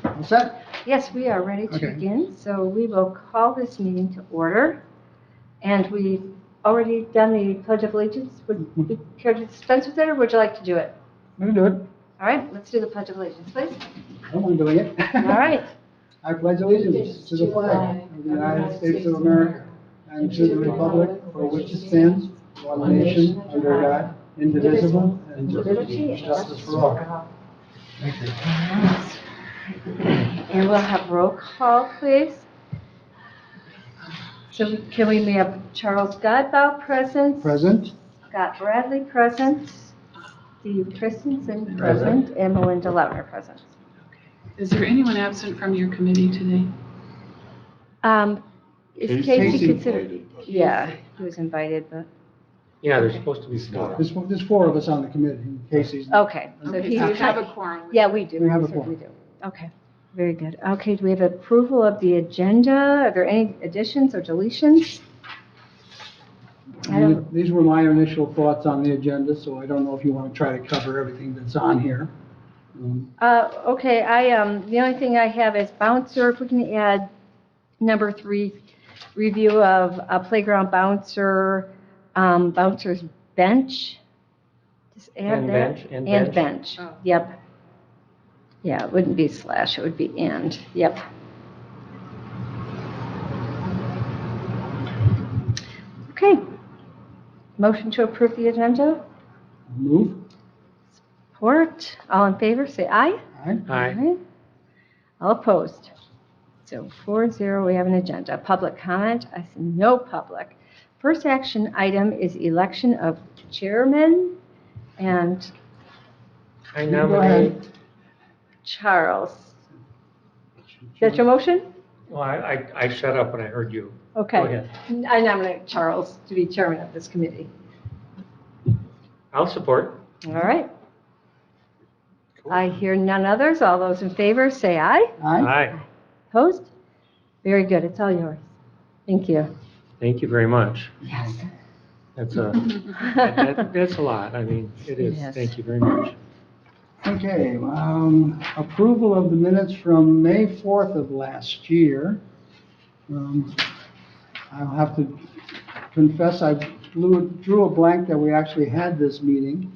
All set? Yes, we are ready to Okay. begin, so we will call this meeting to order. And we've already done the Pledge of Allegiance. Would you care to dispense with it, or would you like to do it? We can do it. All right, let's do the Pledge of Allegiance, please. I'm doing it. All right. I pledge allegiance to the flag of the United States of America and to the republic for which it stands, one nation, under God, indivisible, and with justice for all. Thank you. And we'll have roll call, please. So can we have Charles Godbout present? Present. Scott Bradley present. Steve Christensen present. And Melinda Lautner present. Is there anyone absent from your committee today? Is Casey. Casey considered? Yeah, he was invited, but. Yeah, there's supposed to be four. There's four of us on the committee. Casey's. Okay, so Okay, he so we usually. have a quorum. Yeah, we do. We have a certainly quorum. do. Okay, very good. Okay, do we have approval of the agenda? Are there any additions or deletions? These were my initial thoughts on the agenda, so I don't know if you want to try to cover everything that's on here. Okay, the only thing I have is bouncer, if we can add number 3, review of a playground bouncer, bouncer's bench. Just add And that. bench, and And bench. bench, Oh. yep. Yeah, it wouldn't be slash, it would be and, yep. Okay. Motion to approve the agenda? Move. Support. All in favor, say aye. Aye. Aye. All opposed? So 4-0, we have an agenda. Public comment, I see no public. First action item is election of chairman and I You go nominate, ahead. Charles. Is that your motion? well, I shut up when I heard you. Okay. Go ahead. I nominate Charles to be chairman of this committee. I'll support. All right. I hear none others. All those in favor, say aye. Aye. Aye. Opposed? Very good. It's all yours. Thank you. Thank you very much. Yes. That's that's a lot. I mean, it is. Yes. Thank you very much. Okay, approval of the minutes from May 4th of last year. I'll have to confess, I drew a blank that we actually had this meeting.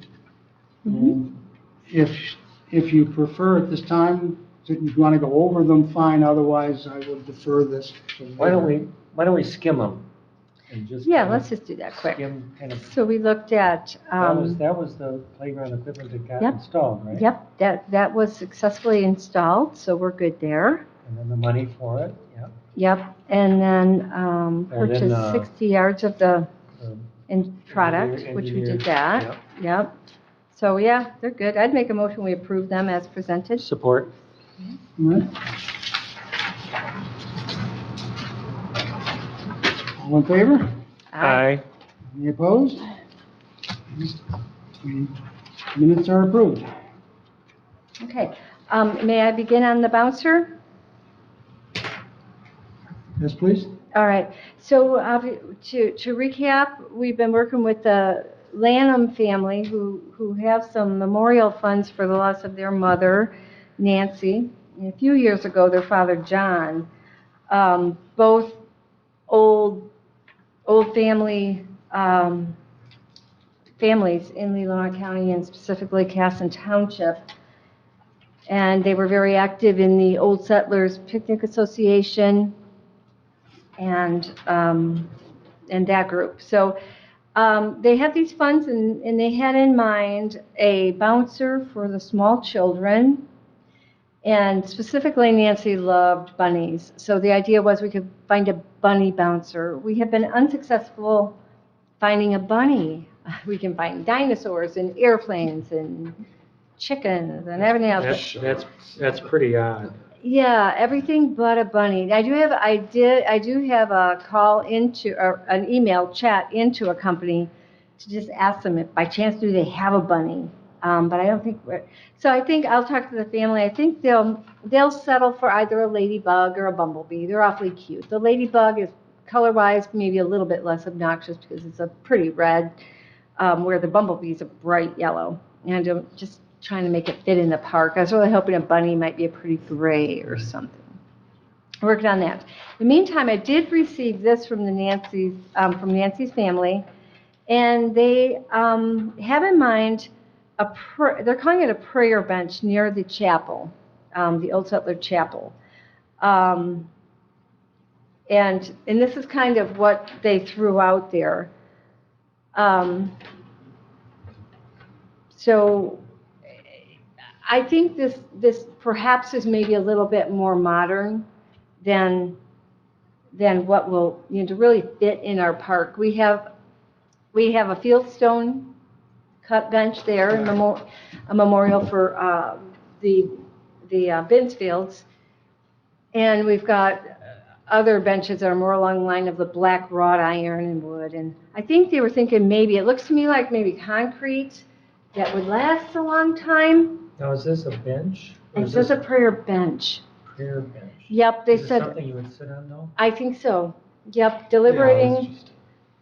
If you prefer at this time, if you want to go over them, fine, otherwise I would defer this. to Why don't later. we skim them and just Yeah, kind of let's just do that quick. skim kind of. So we looked at, That was the playground equipment that got Yep. installed, right? yep, that was successfully installed, so we're good there. And then the money for it. Yeah. Yep, and then then, purchased 60 yards of the product, engineer- which we did engineer, that. yep. Yep. So yeah, they're good. I'd make a motion, we approve them as presented. Support. All right. All in favor? Aye. Any opposed? Minutes are approved. Okay, may I begin on the bouncer? Yes, please? All right, so to recap, we've been working with the Lanham family who have some memorial funds for the loss of their mother, Nancy. And a few years ago, their father, John, both old family families in Leelanau County and specifically Casson Township. And they were very active in the Old Settlers Picnic Association and that group. So they have these funds, and they had in mind a bouncer for the small children. And specifically, Nancy loved bunnies. So the idea was we could find a bunny bouncer. We have been unsuccessful finding a bunny. We can find dinosaurs and airplanes and chickens and everything else. That's pretty odd. Yeah, everything but a bunny. I do have a call into, or an email chat into a company to just ask them if by chance do they have a bunny. But I don't think so I think I'll talk to the family. I think they'll settle for either a ladybug or a bumblebee. They're awfully cute. The ladybug is color-wise maybe a little bit less obnoxious because it's a pretty red, where the bumblebee is a bright yellow. And I'm just trying to make it fit in the park. I was really hoping a bunny might be a pretty gray or something. Working on that. In the meantime, I did receive this from Nancy's family, and they have in mind they're calling it a prayer bench near the chapel, the Old Settler Chapel. And this is kind of what they threw out there. So I think this perhaps is maybe a little bit more modern than what will, to really fit in our park. We have a fieldstone cut bench there, a memorial for the Binsfields, and we've got other benches that are more along the line of the black wrought iron and wood. And I think they were thinking maybe, it looks to me like maybe concrete that would last a long time. Now, is this a bench? It says a prayer bench. Prayer bench? Yep, they Is it said. something you would sit on, though? I think so. Yep, deliberating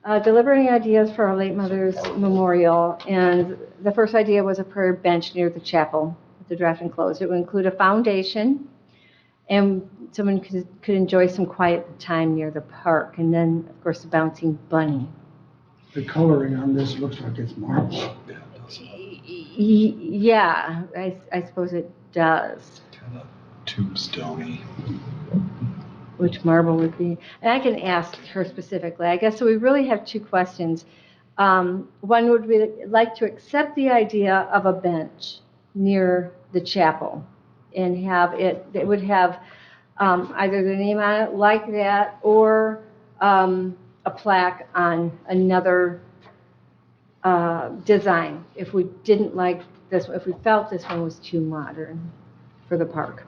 ideas for our late mother's memorial. And the first idea was a prayer bench near the chapel with the draft enclosed. It would include a foundation, and someone could enjoy some quiet time near the park. And then, of course, the bouncing bunny. The coloring on this looks like it's marble. Yeah, I suppose it does. Kind of tombstone-y. Which marble would be. And I can ask her specifically. I guess so. We really have two questions. One would be like to accept the idea of a bench near the chapel and have it would have either the name on it like that or a plaque on another design if we didn't like this, if we felt this one was too modern for the park.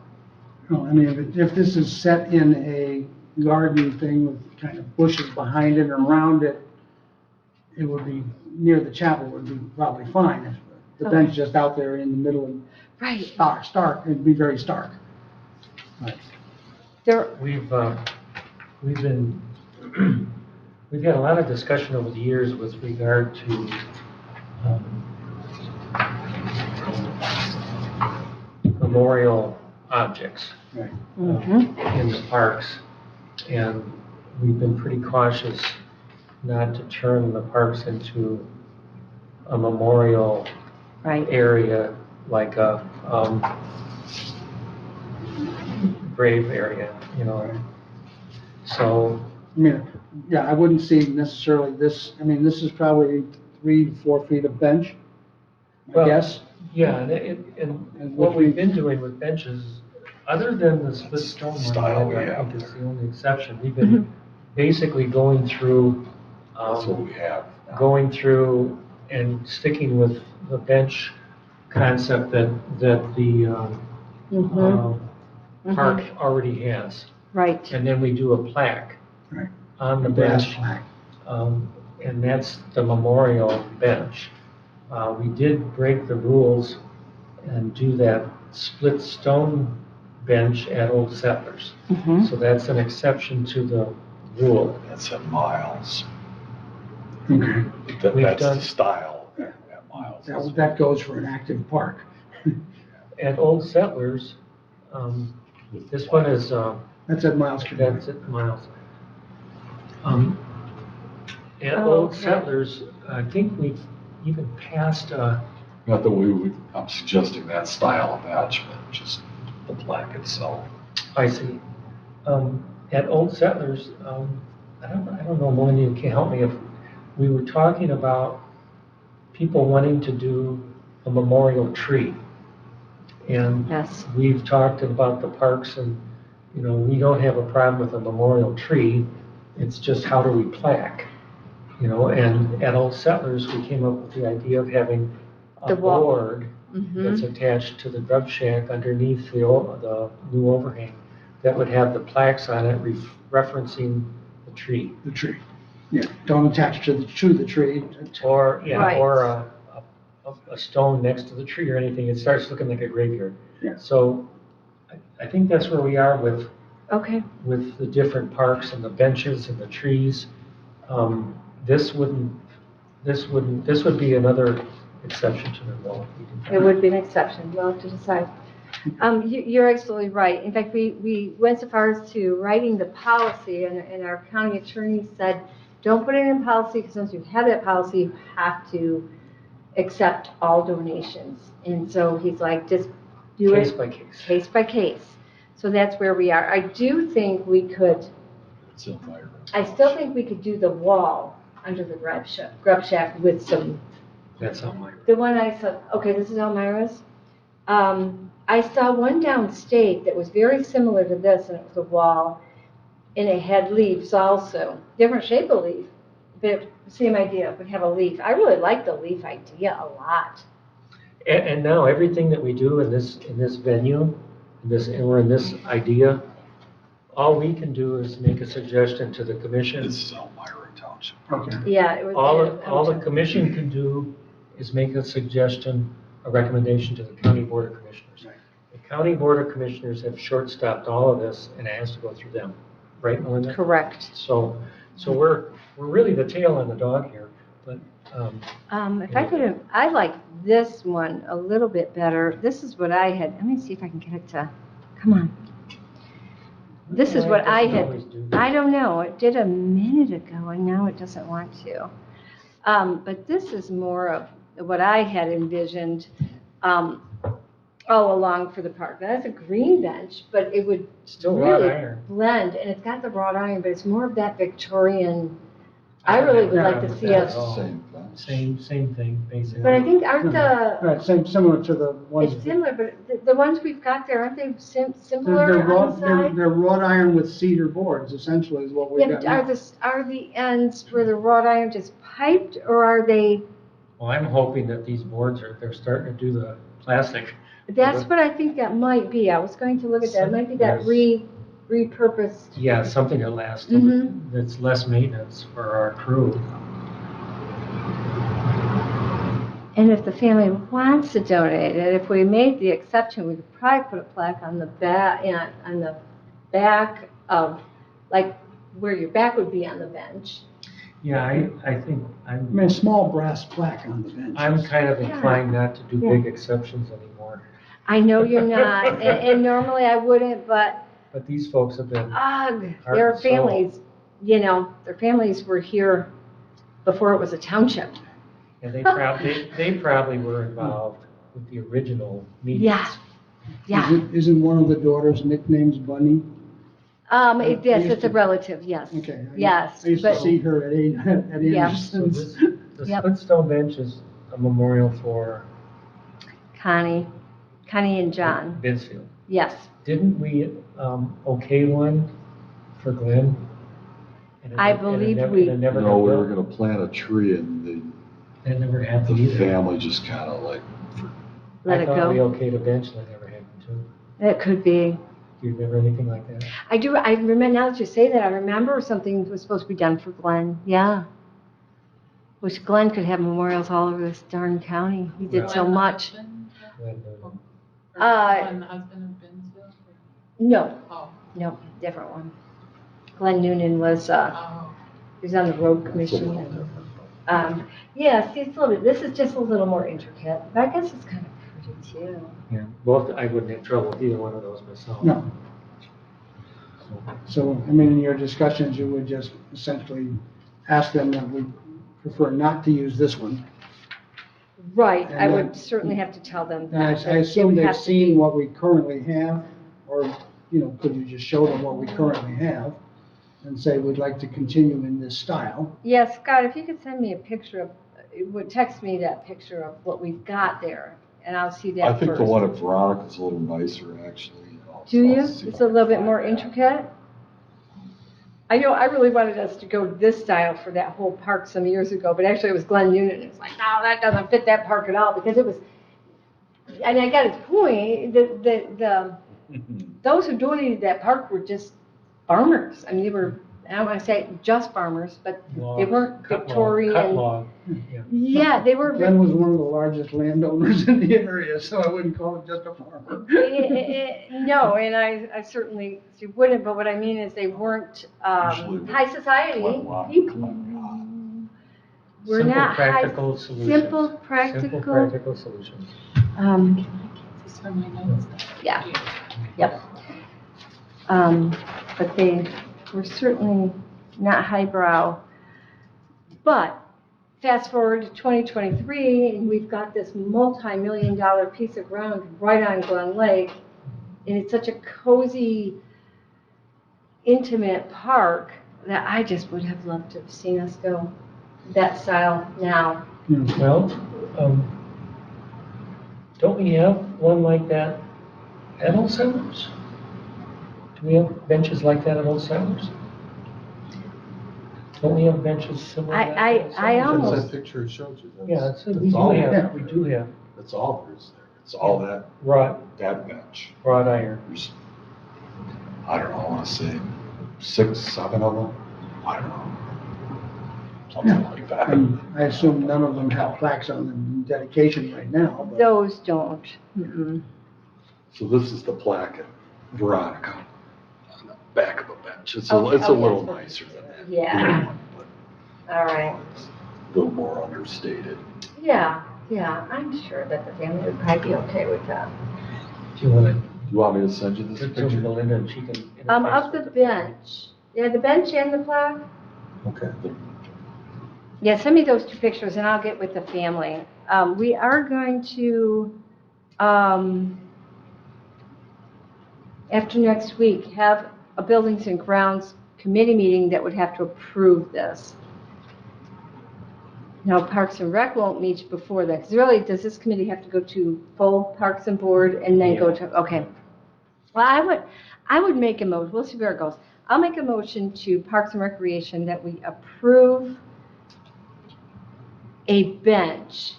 No, I mean, if this is set in a garden thing with kind of bushes behind it and around it, it would be, near the chapel would be probably fine. If the bench just out there in the middle and Right. stark, it'd be very stark. Right. We've been, we've had a lot of discussion over the years with regard to memorial objects Right. in the parks. And we've been pretty cautious not to turn the parks into a memorial Right. area like a grave area, So, I mean, yeah, I wouldn't see necessarily this, I mean, this is probably 3 to 4 feet of bench, I Well, guess. yeah, and what we've been doing with benches, other than the split stone Style one, we I have think is there. the only exception, we've been basically going through, That's what we have now. going through and sticking with the bench concept that the park already has. Right. And then we do a plaque Right. on the A brass bench, plaque. and that's the memorial bench. We did break the rules and do that split stone bench at Old Settlers. So that's an exception to the rule. That's at Miles. Okay. We've That's done- the style at Miles. That goes for an active park. At Old Settlers, this one is, That's at Miles Community. that's at Miles. At Oh, Old okay. Settlers, I think we've even passed, Not that I'm suggesting that style of attachment, just the plaque itself. I see. At Old Settlers, I don't know, Melinda, you can help me if, we were talking about people wanting to do a memorial tree. And Yes. we've talked about the parks and, we don't have a problem with a memorial tree. It's just how do we plaque? And at Old Settlers, we came up with the idea of having a The wall. board that's attached to the grub shack underneath the new overhang that would have the plaques on it referencing the tree. The tree. Yeah, don't attach to the tree. Or, Right. or a stone next to the tree or anything. It starts looking like a graveyard. Yeah. So I think that's where we are with Okay. the different parks and the benches and the trees. This would be another exception to the rule. We can- It would be an exception, we'll have to decide. You're absolutely right. In fact, we went so far as to writing the policy, and our county attorney said, don't put it in policy, because once you have that policy, you have to accept all donations. And so he's like, just do Case it by case. case by case. So that's where we are. I do think we could, It's in my room. I still think we could do the wall under the grub shack with some, That's how my, the one I saw, okay, this is Elmira's. I saw one downstate that was very similar to this, and it was a wall, and it had leaves also, different shape of leaf, but same idea, would have a leaf. I really like the leaf idea a lot. and now everything that we do in this venue, and we're in this idea, all we can do is make a suggestion to the commission. This is Elmira Township. Okay. Yeah, it was. All the commission can do is make a suggestion, a recommendation to the county board of commissioners. Right. The county board of commissioners have short-stopped all of this, and it has to go through them, right, Melinda? Correct. So we're really the tail on the dog here, but, If I could, I like this one a little bit better. This is what I had, let me see if I can get it to, come on. This is what I had, I don't know, it did a minute ago and now it doesn't want to. But this is more of what I had envisioned all along for the park. That's a green bench, but it would Still wrought really iron. blend, and it's got the wrought iron, but it's more of that Victorian. I really would like to see It's us, the same thing. Same thing, basically. but I think aren't the, Right, similar to the ones. it's similar, but the ones we've got there, aren't they They're similar on wrought, the side? they're wrought iron with cedar boards, essentially, is what we've Yeah, got but are now. are the ends where the wrought iron just piped, or are they, Well, I'm hoping that these boards they're starting to do the plastic. that's what I think that might be. I was going to look at that. It might be that repurposed. Yeah, something that lasts, Mhm. that's less maintenance for our crew. And if the family wants to donate it, if we made the exception, we could probably put a plaque on the back of, like, where your back would be on the bench. Yeah, I think I mean, a small brass plaque on the bench. I'm kind of Yeah. inclined not to do Yeah. big exceptions anymore. I know you're not, and normally I wouldn't, but But these folks have been, ugh, Heart their and soul. families, their families were here before it was a township. and they probably were involved with the original meetings. Yeah, yeah. Isn't one of the daughters' nicknames Bunny? Yes, it's a relative, yes. Okay. Yes, I used to but see her at Yeah. So Anderson's. the Yep. split stone bench is a memorial for Connie and John, Binsfield. yes. Didn't we okay one for Glenn? And it- I and it believe never- we- and it never No, got we were built? gonna plant a tree and That never the happened either. family just kinda like, Let it I thought we go. okayed a bench and that never happened too. It could be. Do you remember anything like that? I remember, now that you say that, I remember something was supposed to be done for Glenn, yeah. Wish Glenn could have memorials all over this darn county. He did so much. Glenn Newman. Uh, husband of Binsfield? No, Oh, no, different one. Glenn Noonan was, oh. he was on the road it's a commission. little and, different. Yeah, see, it's a little bit, this is just a little more intricate, but I guess it's kind of pretty too. Yeah, both, I wouldn't have trouble with either one of those myself. No. So, I mean, in your discussions, you would just essentially ask them that we prefer not to use this one. Right, I And would then- certainly have to tell them And I that. I assume would they've have to seen be- what we currently have, or, could you just show them what we currently have and say, we'd like to continue in this style? Yeah, Scott, if you could send me a picture of, text me that picture of what we've got there, and I'll see that I first. think the one at Veronica's a little nicer, actually. Do you? I'll see if It's I a can little bit find more that. intricate? I know, I really wanted us to go this style for that whole park some years ago, but actually it was Glenn Noonan, it's like, no, that doesn't fit that park at all, because it was, and I got his point, those who donated that park were just farmers. I mean, they were, I don't want to say just farmers, but they weren't Cut log, Victorian. Cut log, yeah. Yeah, they were. Glenn was one of the largest landowners in the area, so I wouldn't call it just a farmer. No, and I certainly wouldn't, but what I mean is they weren't Usually high society Quite a lot of people. Glen We're Simple, not high. practical solutions. Simple, Simple, practical. practical solutions. This is on my notes. Yeah, yep. But they were certainly not highbrow. But fast forward to 2023, and we've got this multi-million-dollar piece of ground right on Glen Lake, and it's such a cozy, intimate park that I just would have loved to have seen us go that style now. Well, don't we have one like that at Old Settlers? Do we have benches like that at Old Settlers? Don't we have benches similar to that? I at Old Settlers? almost- That picture shows you. Yeah, That's we do all we have, we do have That's all there is there. It's all that bench. wrought iron. There's, I don't know, I want to say 6, 7 of them. I don't know. Something like that. And I assume none of them have plaques on them in dedication right now, but Those don't. Mm-mm. So this is the plaque at Veronica on the back of a bench. It's Okay, it's a little yes. nicer than that. Yeah. blue one, but All right. a little more understated. Yeah, I'm sure that the family would probably be okay with that. Do you want to You want me to send you this give it to picture? Melinda and she can interface Of the with bench. Yeah, the bench and the plaque? Okay. Yeah, send me those two pictures and I'll get with the family. We are going to, after next week, have a Buildings and Grounds Committee meeting that would have to approve this. Now, Parks and Rec won't meet before that, because really, does this committee have to go to full Parks and Board and then go to, okay. Well, I would make a motion, we'll see where it goes. I'll make a motion to Parks and Recreation that we approve a bench,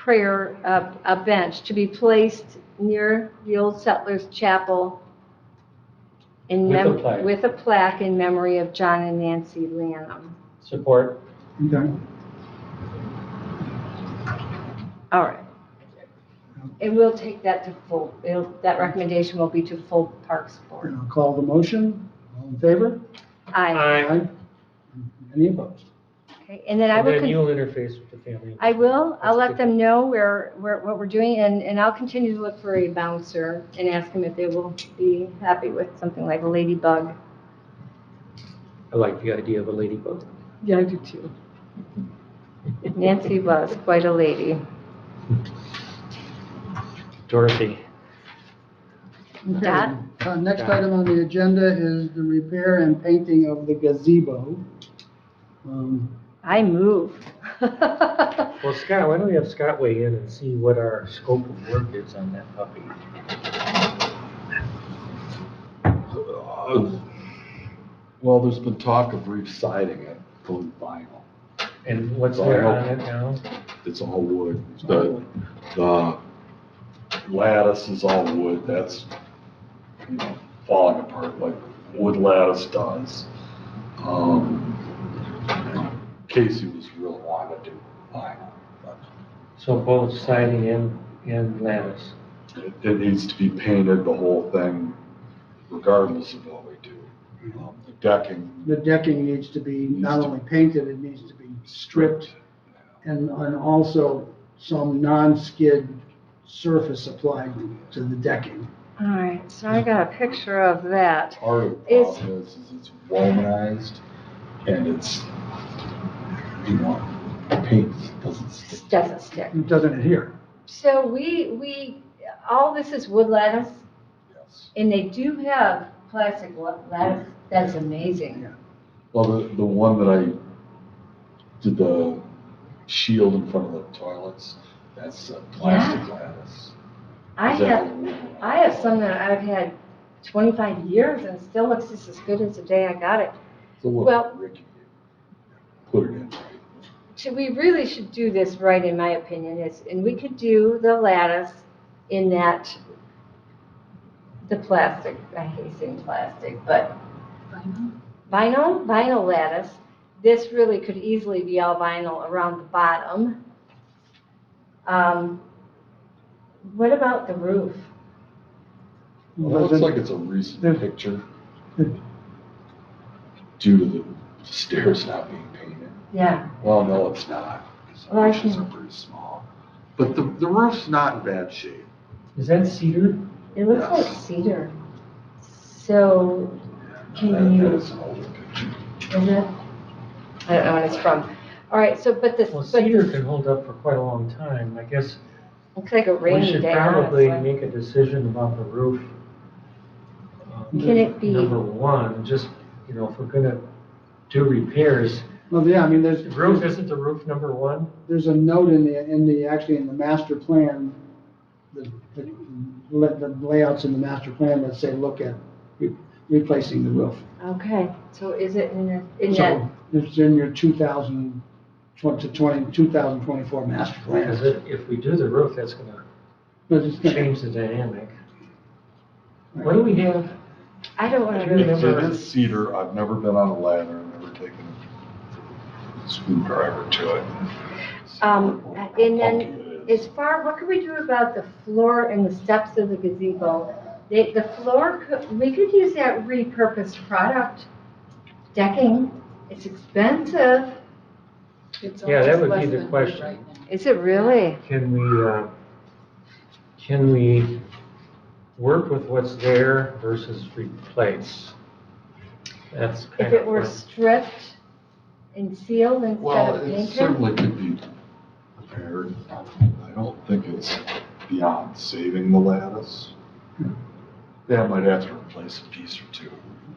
a bench to be placed near the Old Settlers Chapel in With a plaque. with a plaque in memory of John and Nancy Leelanau. support. okay. All right. And we'll take that to full, that recommendation will be to full Parks Board. And I'll call the motion. All in favor? Aye. Any opposed? Okay, and then I And will. then you'll interface with the family. I will, I'll That's let good. them know what we're doing, and I'll continue to look for a bouncer and ask them if they will be happy with something like a ladybug. I like the idea of a ladybug. Yeah, I do too. Nancy was quite a lady. Dorothy. Okay. Dot? Next item on the agenda is the repair and painting of the gazebo. I move. Well, Scott, why don't we have Scott weigh in and see what our scope of work is on that puppy? Well, there's been talk of re-siding it, going vinyl. And what's there on it now? It's all wood. The lattice is all wood. That's, falling apart like wood lattice does. Casey was really wanting to do vinyl, but So both siding and lattice. it needs to be painted, the whole thing, regardless of what we do. The decking The decking needs to be not only painted, it needs to be stripped, and also some non-skid surface applied to the decking. All right, so I got a picture of that. Part of the problem is it's womanized and it's, paint doesn't stick. Doesn't stick. It doesn't adhere. So all this is wood lattice, Yes. and they do have plastic lattice. That's amazing. Well, the one that I did the shield in front of the toilets, that's plastic lattice. I Is that have, a wood one? I have some that I've had 25 years and it still looks just as good as the day I got it. It's a little well- ricky. Put it in right. We really should do this right, in my opinion, and we could do the lattice in that, the plastic, I hate saying plastic, but vinyl lattice. This really could easily be all vinyl around the bottom. What about the roof? Well, it looks Doesn't- like it's a recent There's- picture due to the stairs not being painted. Yeah. Well, no, it's not, because Well, the I bushes can- are pretty small. But the roof's not in bad shape. Is that cedar? It looks like Yes. cedar. So, can That you, is an older picture. is it? I don't know when it's from. All right, so, but this, Well, but cedar this can hold up for quite a long time. I guess looks like a we rainy should day, probably honestly. make a decision about the roof. Can it be- Number one, just, if we're gonna do repairs, Well, yeah, I mean, the roof, isn't the roof number one? there's a note actually in the master plan, the layouts in the master plan that say, look at replacing the roof. Okay, so is it in that, So it's in your 2024 master Because plan. if we do the roof, that's gonna But it's gonna- change the dynamic. What do we have? I don't want Do to you really. remember- It is cedar. I've never been on a ladder. I've never taken a screwdriver to it. And Funky then, it is. what can we do about the floor and the steps of the gazebo? The floor, we could use that repurposed product decking. It's expensive. It's Yeah, that almost would be less the than question. right now. Is it really? Can we work with what's there versus replace? That's If kind it of were what- stripped and sealed instead Well, of it painted? certainly could be repaired. I don't think it's beyond saving the lattice. Yeah, I might have to replace a piece or two.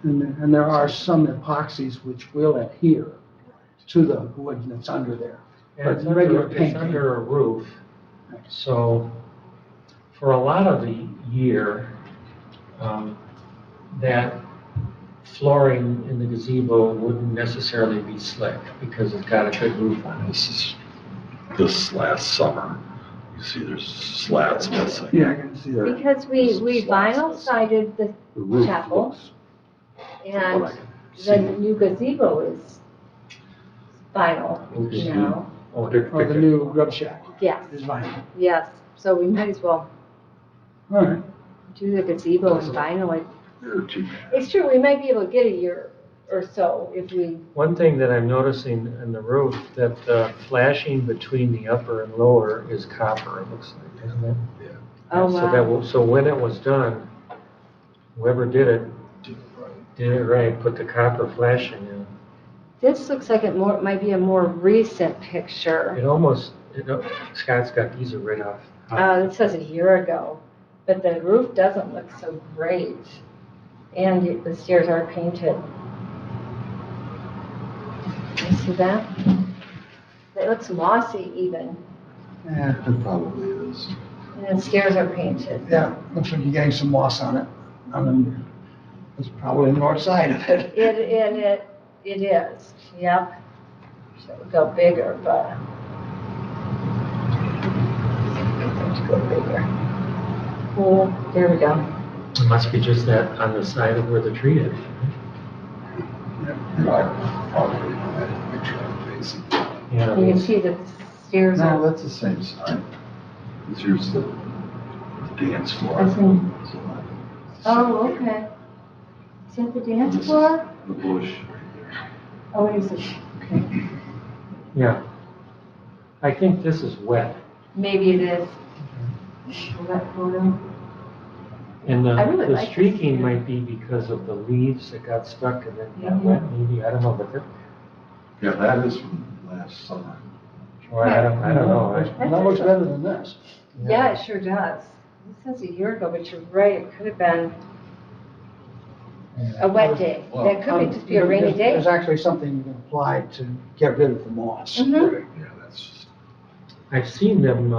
And there are some epoxies which will adhere to the wood that's under there. Yeah, it's But regular under, paint. it's under a roof, so for a lot of the year, that flooring in the gazebo wouldn't necessarily be slick because it's got a good roof on it. This last summer, you see there's slats missing. Yeah, I can see that. Because we vinyl sided the The roof chapel looks, and what I can the see. new gazebo is vinyl Okay. now. Oh, Or the new grub shack Yes, is vinyl. yes. So we might as well All right. do the gazebo and vinyl it. They're too bad. It's true, we might be able to get a year or so if we, One thing that I'm noticing in the roof, that the flashing between the upper and lower is copper, it looks like, isn't it? oh So that wow. so when it was done, whoever did it, did it right, put the copper flashing in. This looks like it might be a more recent picture. It almost, Scott's got, these are right off. It says a year ago, but the roof doesn't look so great. And the stairs are painted. You see that? It looks mossy even, Yeah, It probably is. and the stairs are painted. yeah, looks like you're getting some moss on it. It's probably the north side of it. It is, yep. So it would go bigger, but. Let's go bigger. Oh, there we go. It must be just that on the side of where the tree is. Probably that picture I'm facing. Yeah. You can see the stairs No, are, that's the same side. Here's the dance floor. I see. So oh, okay. Is that the dance floor? The bush. Oh, it is, okay. Yeah. I think this is wet. Maybe it is. That photo. And I really the like this. streaking might be because of the leaves that got stuck and then got Mhm. wet, maybe, I don't know, but Yeah, that is from last summer. I don't know. That looks better than this. Yeah, it sure does. It says a year ago, but you're right, it could have been a wet day. That could be just be a rainy day. There's actually something you can apply to get rid of the moss. Mhm. Yeah, that's just, I've seen them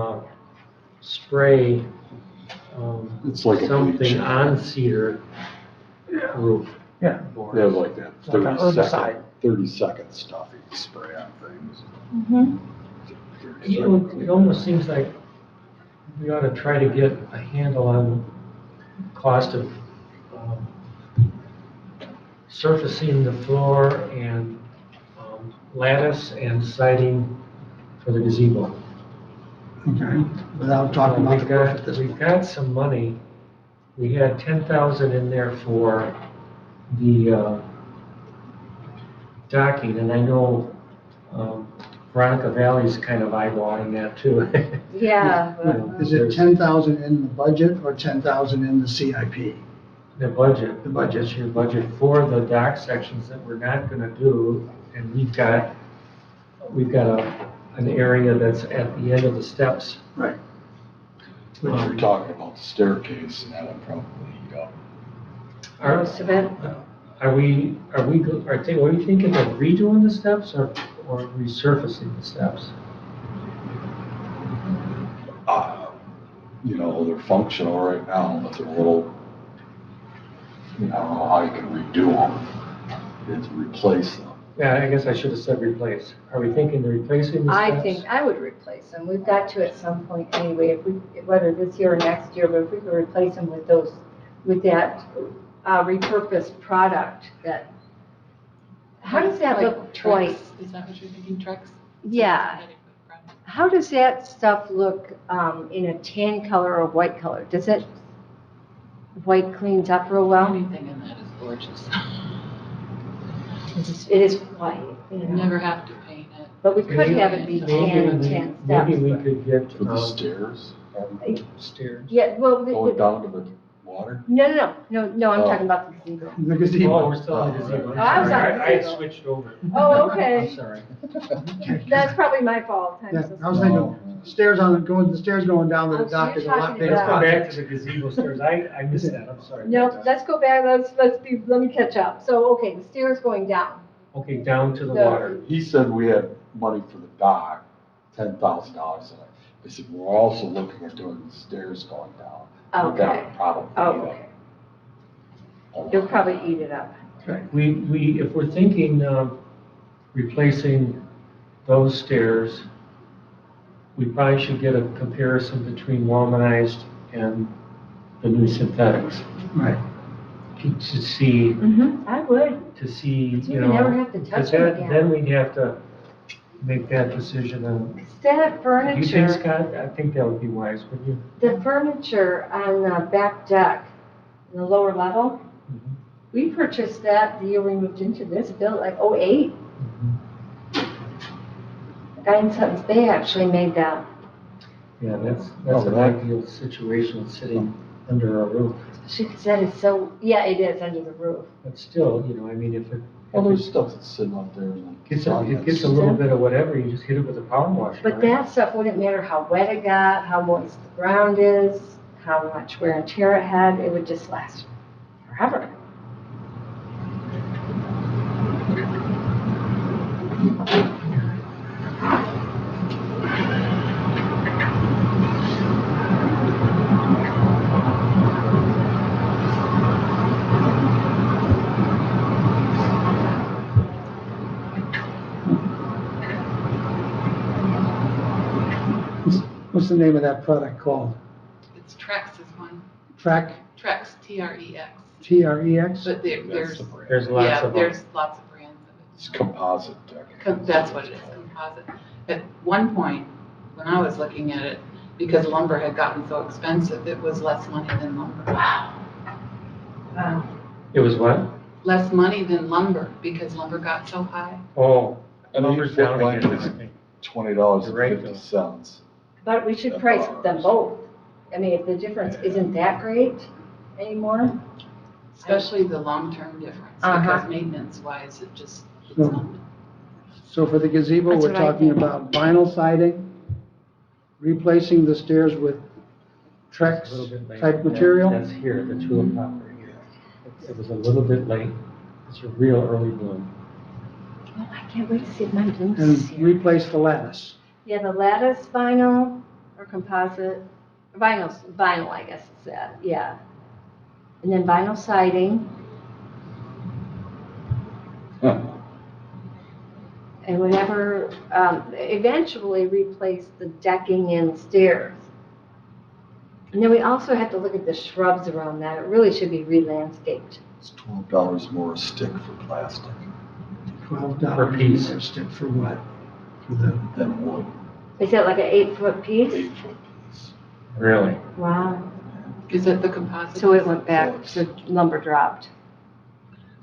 spray it's like a something bleach. on cedar roof. Yeah. They have like that Like an 30-second, 30-second stuff you can spray on things. Mhm. You know, it almost seems like we ought to try to get a handle on cost of surfacing the floor and lattice and siding for the gazebo. Okay, without talking about the roof at this We've point. got some money. We had 10,000 in there for the docking, and I know Veronica Valley's kind of eyeballing that too. Yeah, You know, Is it there's 10,000 in the budget or 10,000 in the CIP? The budget. The budget. It's your budget for the dock sections that we're not gonna do, and we've got an area that's at the end of the steps. Right. But you're talking about the staircase, and that'll probably heat up. most of it. Are we, what are you thinking of redoing the steps or resurfacing the steps? You know, they're functional right now, but they're a little, I don't know how you can redo them. You have to replace them. Yeah, I guess I should have said replace. Are we thinking of replacing the steps? I think I would replace them. We've got to at some point anyway, whether this year or next year, but if we could replace them with that repurposed product that, how does that Like look Trex? twice? Is that what you're thinking, Trex? Yeah. Synthetic product. How does that stuff look in a tan color or white color? Does it, white cleans up real well? Anything in that is gorgeous. It is white, you You know, never have to paint it. but we could have it be tan steps. Maybe we could get, For the stairs, stairs. Yeah, well, going down to the water. no, I'm Oh. talking about the gazebo. The Oh, gazebo. we're still on the gazebo. Oh, I was on the I had gazebo. switched over. Oh, okay. I'm sorry. That's probably my fault. Yeah, I was thinking, the stairs going down to the Oh, so dock you're is a lot talking bigger. Let's go about- back to the gazebo stairs. I missed that, I'm sorry. No, let's go back, let me catch up. So, okay, the stairs going down. Okay, down to the The- water. He said we had money for the dock, $10,000 in it. I said, we're also looking at doing the stairs going down. But that Okay. would probably Oh, be okay. You'll probably eat it up. We, if we're thinking of replacing those stairs, we probably should get a comparison between Walmanized and the new synthetics Right. to see, I would. to see, So you we know. never have to because touch them then- again. Then we'd have to make that decision on, That you think, furniture, Scott? I think that would be wise, wouldn't you? the furniture on the back deck, the lower level, Mhm. we purchased that the year we moved into this building, like '08. The guy in Sutton's Bay actually made that. Yeah, that's Oh, an that- ideal situation, sitting under a roof. She said it's so, yeah, it is under the roof. But still, you know, I mean, if it Well, there's stuff that's sitting up there and gets a little bit of whatever, you just hit it with a power washer. But right? that stuff wouldn't matter how wet it got, how moist the ground is, how much wear and tear it had, it would just last forever. What's the name of that product called? It's Trex is one. Track, Trex, T-R-E-X. T-R-E-X? But there's, There's lots yeah, of them. there's lots of brands It's of it. composite deck. That's what it is, composite. At one point, when I was looking at it, because lumber had gotten so expensive, it was less money than lumber. Wow. It was what? Less money than lumber, because lumber got so high. Oh, And lumber's these down foot again, I blankets, think. $20.50. But we should price them both. I mean, if the difference isn't that great anymore, Especially the long-term difference, Uh-huh. because maintenance-wise, it's So- not. So for the gazebo, That's we're what I talking think. about vinyl siding, replacing the stairs with It's a little Trex bit late. type material. That's here, the tulip popper here. It was a little bit late. It's a real early bloom. oh, I can't wait to see if mine blooms And this year. replace the lattice. Yeah, the lattice vinyl or composite, vinyl, I guess it's that, yeah. And then vinyl siding and whatever, eventually replace the decking and stairs. And then we also have to look at the shrubs around that. It really should be re-landscaped. It's $12 more a stick for plastic $12 Per piece. a stick for what? For the, than wood, Is that like an 8-foot piece? 8-foot piece. Really? Wow. Is it the composite? So it went back, so lumber dropped.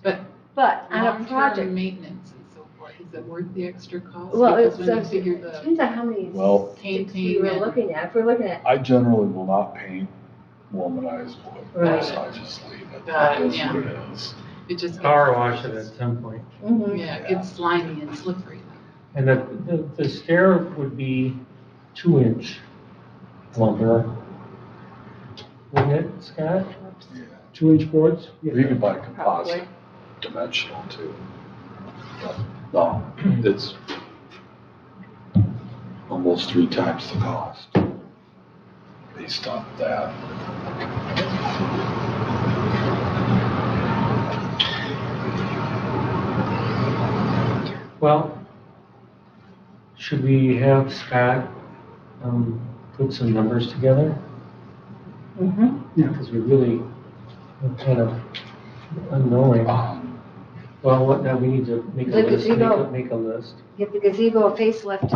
But But on a long-term project, maintenance is so Is it worth the extra cost? Well, Because it's, when you figure the depends on how many Well- sticks we Painting were and- looking at. If we're looking at, I generally will not paint womanized wood, Right. so I just leave it. Got it, That's yeah. what it is. it just Power wash it at some point. Mhm. Yeah, it gets slimy and slippery. And the stair would be 2-inch lumber. Wouldn't it, Scott? Yeah. 2-inch boards? You can buy composite dimensional too. No, it's almost 3 times the cost based on that. Well, should we have Scott put some numbers together? Mhm. Because we really are kind of unknowing. Well, what, now we need to make a The list, gazebo. make a list. Give the gazebo a facelift.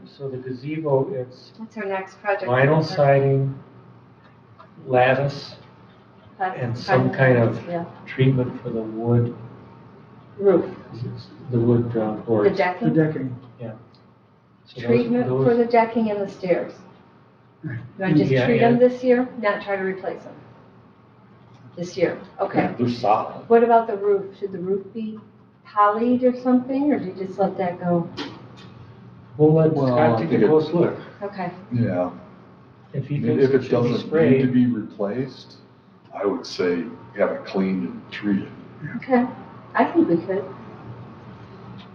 So the gazebo, it's That's our next project. vinyl siding, lattice, That's and some kind of Yeah. treatment for the wood, Roof, the wood the boards. The decking, decking. So those- treatment those- for the decking and the stairs. You want to just Yeah, treat them and- this year, not try to replace them? This year, okay. They're solid. What about the roof? Should the roof be polyed or something, or do you just let that go? We'll let Well, Scott I take think a it- close look. Okay. Yeah. If he I mean, thinks if it it should be doesn't need to sprayed, be replaced, I would say have it cleaned and treated. Okay, I think we could.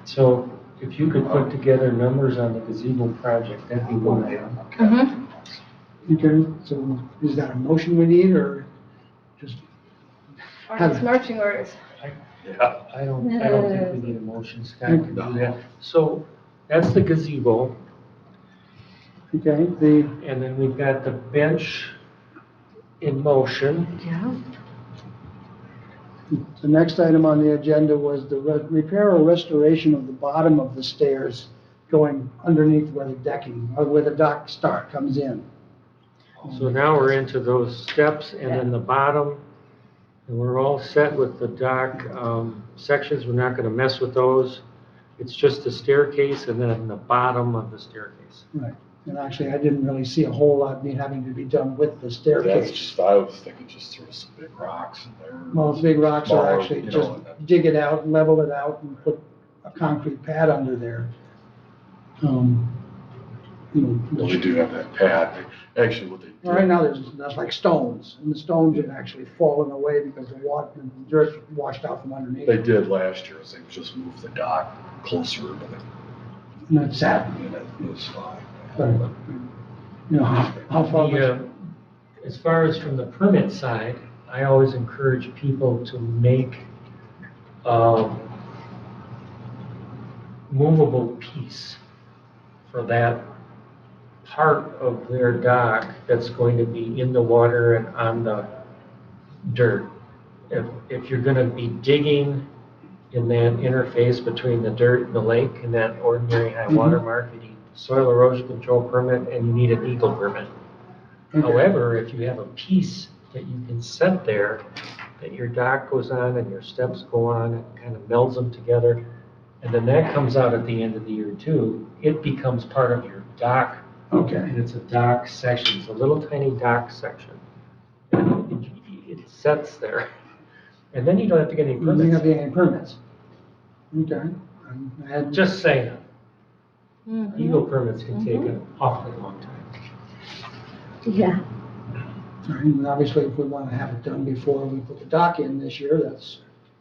so if you could put together numbers on the gazebo project, that'd be wonderful. Mhm. Okay, so is that a motion we need, or just? Or just marching orders. Yeah. I don't think we need a motion, Scott can do that. So that's the gazebo, Okay, and then we've got the bench in motion. Yeah. the next item on the agenda was the repair or restoration of the bottom of the stairs going underneath where the decking, or where the dock comes in. So now we're into those steps and then the bottom, and we're all set with the dock sections. We're not gonna mess with those. It's just the staircase and then the bottom of the staircase. Right, and actually, I didn't really see a whole lot having to be done with the That's staircase. just, I was thinking just throw some big rocks in there. Most big rocks are Smaller, actually you just know, dig it out, level it out, and put a concrete pad under there. Well, they do have that pad. Actually, what they do. Right now, that's like stones, and the stones have actually fallen away because the water, the dirt washed out from underneath. They did last year, is they just moved the dock closer, but And that's sad. it was fine. But, you know, how far much? As far as from the permit side, I always encourage people to make a movable piece for that part of their dock that's going to be in the water and on the dirt. If you're gonna be digging in that interface between the dirt and the lake and that ordinary high water mark, you need soil erosion control permit and you need an eagle permit. Okay. However, if you have a piece that you can set there, that your dock goes on and your steps go on, it kind of melds them together, and then that comes out at the end of the year too, it becomes part of your dock. Okay. And it's a dock section, it's a little tiny dock section. And it sets there, and then you don't have to get any You don't have permits. to get any permits. Okay. I had Just saying, Mhm. eagle permits can take an awfully long time. Yeah. And obviously, if we want to have it done before we put the dock in this year, that's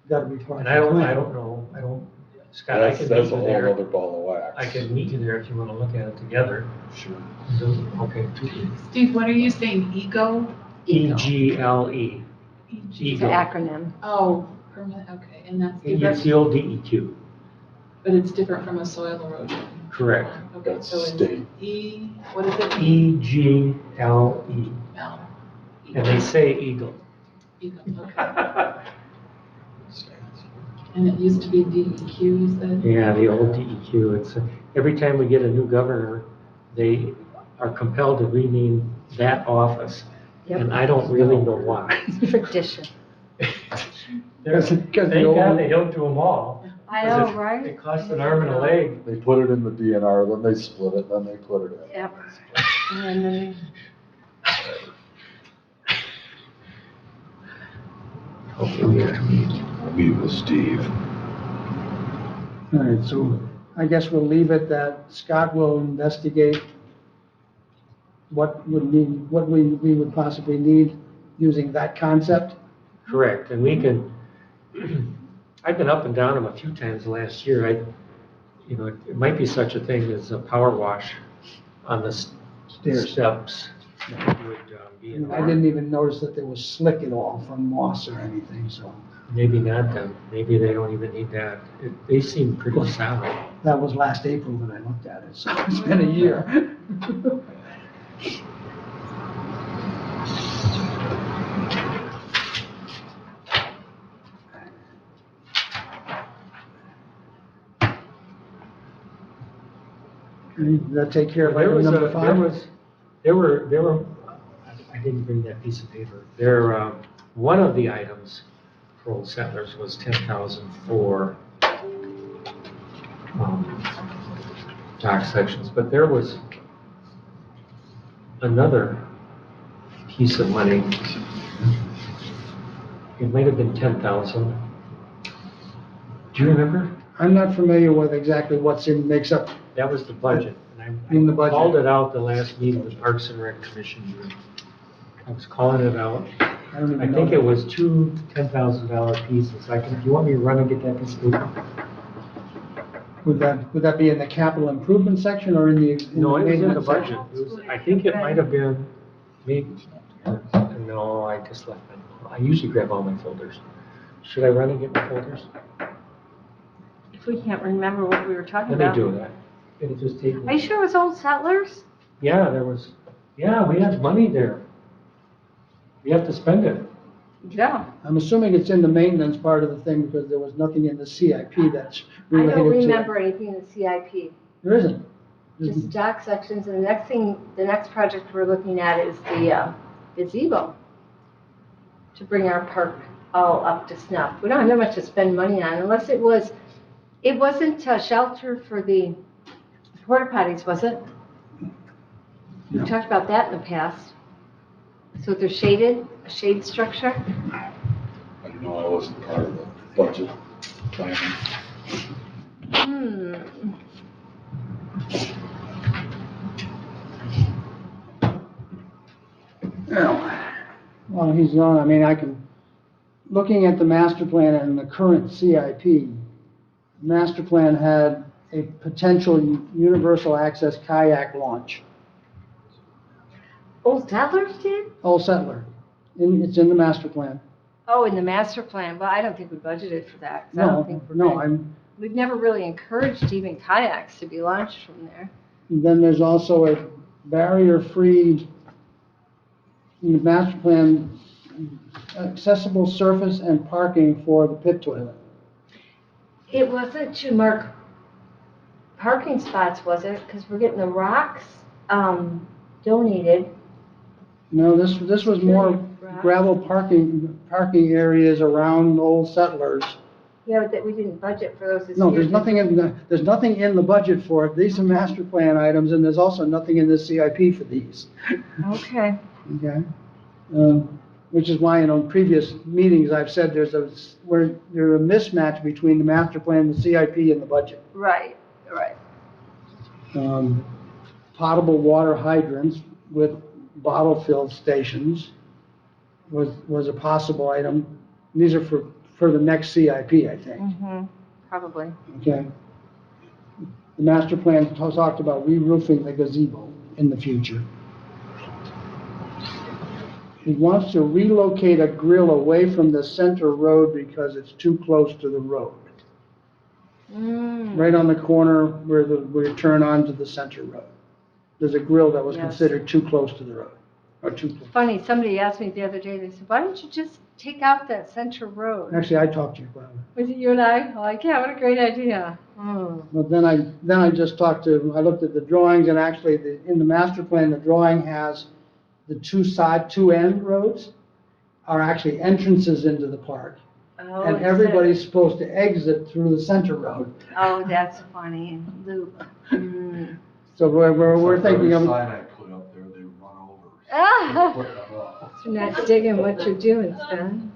got to be part of And the plan. I don't know, Scott, I That's, can that's meet a you whole there. other ball of wax. I can meet you there if you want to look at it together. Sure. Okay. Steve, what are you saying, ego? EGLE. It's Eagle. an acronym. Oh, permit, okay, and that's It's different, the old DEQ, but it's different from a soil erosion. correct. Okay, That's so it's state. what is it? EGLE. L. And they say eagle. Ego, okay. And it used to be DEQ, you said? Yeah, the old DEQ. It's, every time we get a new governor, they are compelled to rename that office. Yep. And I don't really know why. Tradition. There's- Because the Thank God old- they don't do them all. I know, right? It cost an arm and a leg. They put it in the DNR, then they split it, then they put it in. Yep. And then, Hopefully we get to meet with Steve. All right, so I guess we'll leave it that Scott will investigate what we would possibly need using that concept. Correct, and we can, I've been up and down them a few times last year. It might be such a thing as a power wash on the steps. That would be in I order. didn't even notice that there was slick at all from moss or anything, so Maybe not then, maybe they don't even need that. They seem pretty solid. that was last April when I looked at it, so it's been a year. Did that take care of There item was number a, 5? there were, I didn't bring that piece of paper. One of the items for Old Settlers was 10,000 for dock sections, but there was another piece of money. It might have been 10,000. Do you remember? I'm not familiar with exactly makes up. That was the budget. And In the I budget. called it out the last meeting with Parks and Rec Commission. I was calling it out. I don't even I know. think it was two $10,000 pieces. Do you want me to run and get that piece of paper? Would that be in the capital improvement section or in the No, it was in the maintenance budget. section? I think it might have been, maybe, no, I just left them. I usually grab all my folders. Should I run and get my folders? if we can't remember what we were talking Let about. me do that. It'll just take Are me. you sure it was Old Settlers? Yeah, we had money there. We have to spend it. Yeah. I'm assuming it's in the maintenance part of the thing because there was nothing in the CIP that's I related to. don't remember anything in the CIP, There isn't. just dock sections, and the next project we're looking at is the gazebo to bring our park all up to snuff. We don't have that much to spend money on unless it wasn't a shelter for the porta potties, was it? We No. talked about that in the past. So they're shaded, a shade structure? I know I wasn't part of the budget planning. Well, he's gone, I mean, looking at the master plan and the current CIP, master plan had a potential universal access kayak launch. Old Settlers did? Old Settler, it's in the master plan. Oh, in the master plan, well, I don't think we budgeted for that. 'Cause I don't think we've never really encouraged even kayaks to be launched from there. Then there's also a barrier-free, in the master plan, accessible surface and parking for the pit toilet. It wasn't to mark parking spots, was it? Because we're getting the rocks donated. No, this was more gravel parking areas around Old Settlers. Yeah, but that we didn't budget for those this No, year. there's nothing in the budget for it. These are master plan items, and there's also nothing in the CIP for these. Okay. Okay? Which is why, in previous meetings, I've said there's a mismatch between the master plan, the CIP, and the budget. Right. Potable water hydrants with bottle fill stations was a possible item. These are for the next CIP, I think. Mm-hmm. Probably. Okay? The master plan talked about re-roofing the gazebo in the future. He wants to relocate a grill away from the center road because it's too close to the road. Right on the corner where you turn onto the center road. There's a grill that was Yes. considered too close to the road, or too close. Funny, somebody asked me the other day, they said, why don't you just take out that center road? Actually, I talked to you about it. Was it you and I? I'm like, yeah, what a great idea. Oh. But then I just I looked at the drawings, and actually, in the master plan, the drawing has the two end roads are actually entrances into the park. Oh, and instead- everybody's supposed to exit through the center road. Oh, that's funny, loop. Hmm. So we're thinking of, Sign I put up there, they run over. Ah, Put them up. you're not digging what you're doing, son.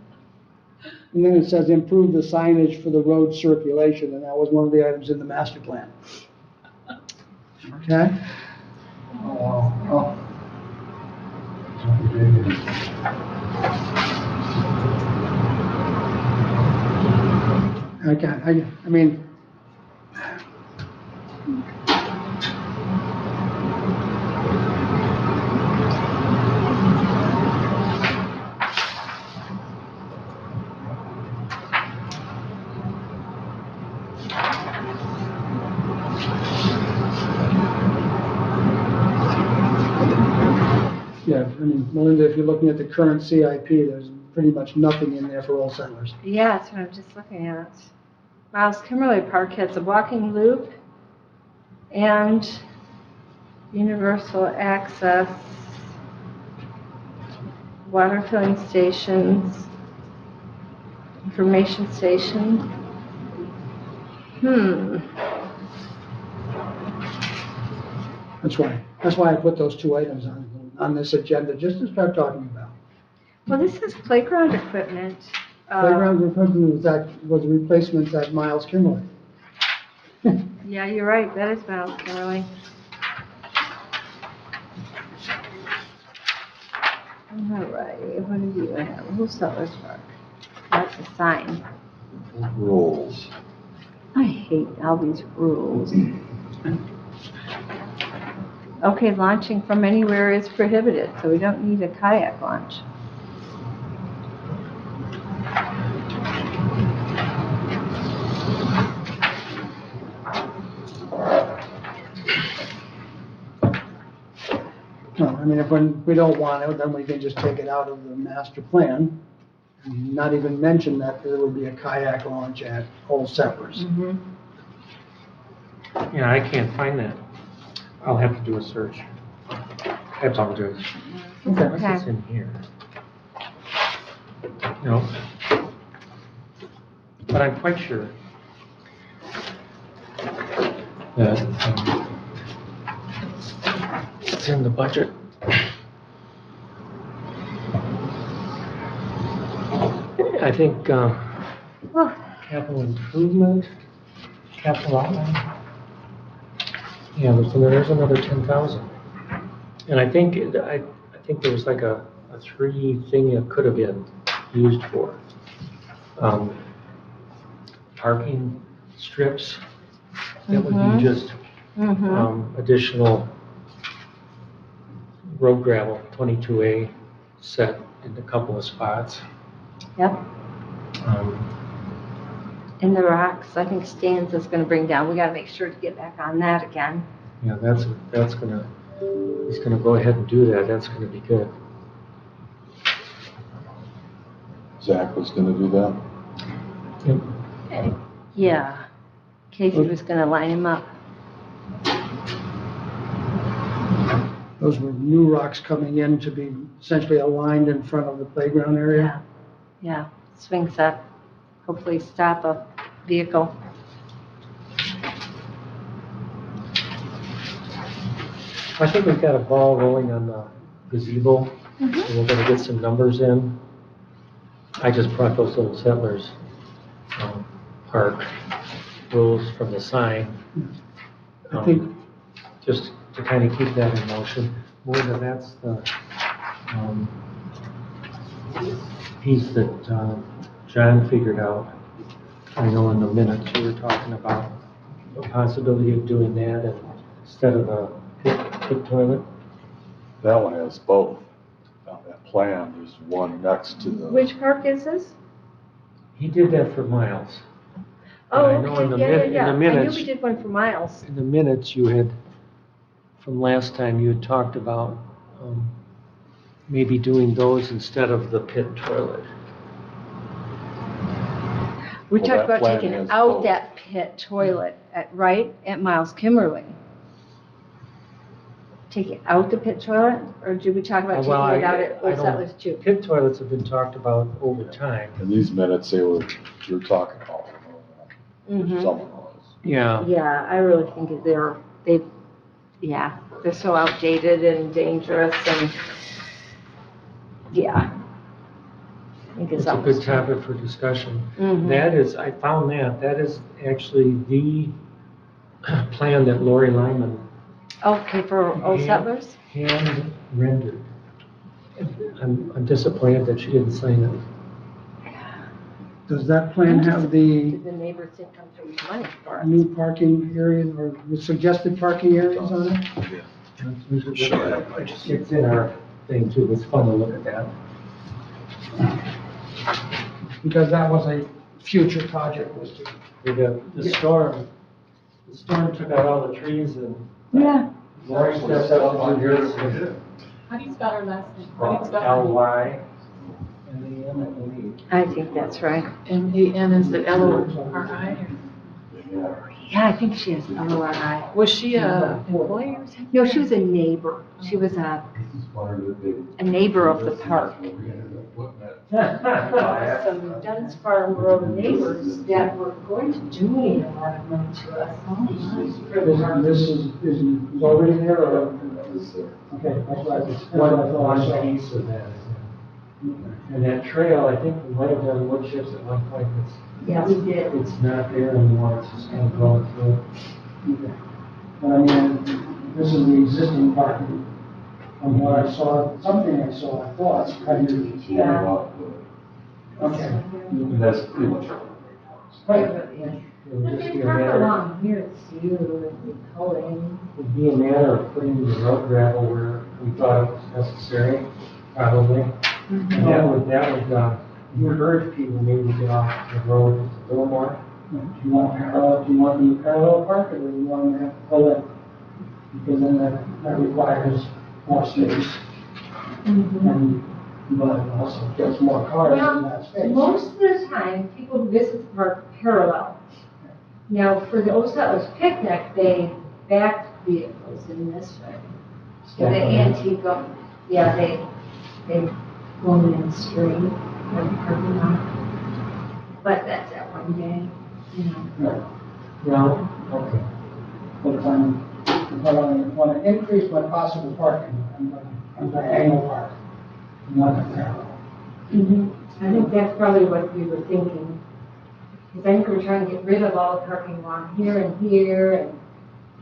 and then it says improve the signage for the road circulation, and that was one of the items in the master plan. Okay? Oh. I mean, yeah, I mean, Melinda, if you're looking at the current CIP, there's pretty much nothing in there for Old Settlers. Yeah, that's what I'm just looking at. Miles Kimberly Park has a walking loop and universal access, water filling stations, information station. That's why I put those two items on this agenda, just to start talking about. Well, this is playground equipment. Playground equipment was replacements at Miles Kimberly. Yeah, you're right, that is Miles Kimberly. All right, what do you have? Who's Settlers Park? That's a sign. Rules. I hate all these rules. Okay, launching from anywhere is prohibited, so we don't need a kayak launch. No, I mean, if we don't want it, then we can just take it out of the master plan, and not even mention that there will be a kayak launch at Old Settlers. Mm-hmm. Yeah, I can't find that. I'll have to do a search. I apologize. Okay. What's in here? No. But I'm quite sure that it's in the budget. I think capital improvement, capital outlay. Yeah, there's another 10,000. And I think there was like a 3 thing it could have been used for. Parking strips, that would be just additional road gravel, 22A, set in a couple of spots. Yep, Um, and the rocks, I think Stan's is gonna bring down, we gotta make sure to get back on that again. Yeah, he's gonna go ahead and do that, that's gonna be good. Zach was gonna do that. Yep. Yeah, Casey was gonna line him up. Those were new rocks coming in to be essentially aligned in front of the playground area. Yeah, swing set, hopefully stop a vehicle. I think we've got a ball rolling on the gazebo, and we're gonna get some numbers in. I just brought those Old Settlers Park rules from the sign. I think, Just to kind of keep that in motion. More than that's the piece that John figured out. I know in the minutes you were talking about the possibility of doing that instead of a pit toilet. That one has both. On that plan, there's one next to the. Which park is this? He did that for Miles. Oh, I know in the okay, yeah. in the I knew minutes- we did one for Miles. In the minutes you had, from last time, you had talked about maybe doing those instead of the pit toilet. We Well, talked that about plan taking has out both. that pit toilet at Miles Kimberly. taking out the pit toilet, or did we talk about Well, taking it out at I Old don't- Settlers too? Pit toilets have been talked about over time. In these minutes, you're talking about, Mhm. someone else. Yeah. Yeah, I really think they're so outdated and dangerous and, yeah. I think It's a almost good time. topic for discussion. Mhm. That is, I found that is actually the plan that Lori Lyman Okay, for Old Yeah. Settlers? hand rendered. I'm disappointed that she didn't sign it. Does that plan have the Did the neighbors didn't come through with money for it? new parking areas or the suggested parking areas on it? Sure. It's in our thing too, it's fun to look at that. Because that was a future project, was to. The storm took out all the trees and Yeah. Lori stepped up to do hers. How do you spell her last name? How do you spell her name? L-Y. I think that's right. M-A-N, is it L-O-R-I? Yeah, I think she is LORI. Was she a employee or something? No, she was a neighbor. She was a neighbor of the park. Some Dunn's Farm Road neighbors that were going to donate a lot of money to us. For the park. This is already there or? Okay, that's right. One piece of that. And that trail, I think we might have done wood chips at one point, Yeah, we did. it's not there anymore, it's just kind of going through. Okay. But I mean, this is the existing parking. From what I saw, something I saw, I thought, kind of. Yeah. Okay. That's pretty much. Right. It would just be a Park matter, along here too, and culling. it'd be a matter of putting the road gravel where we thought it was necessary, probably. And that would encourage people maybe to get off the road a little more. Do you want them to parallel park or do you want them to have to pull in? Because then that requires more space and, but it also gets more cars in that Well, space. most of the time, people who visit the park parallel. Now, for the Old Settlers picnic, they back vehicles in this way. So the antique, they go in the street, like parking lot. But that's that one day, you know. Right. Well, okay. But if I want to increase my possible parking, I'm going to angle park, not parallel. I think that's probably what we were thinking. Because I think we were trying to get rid of all the parking along here and here, and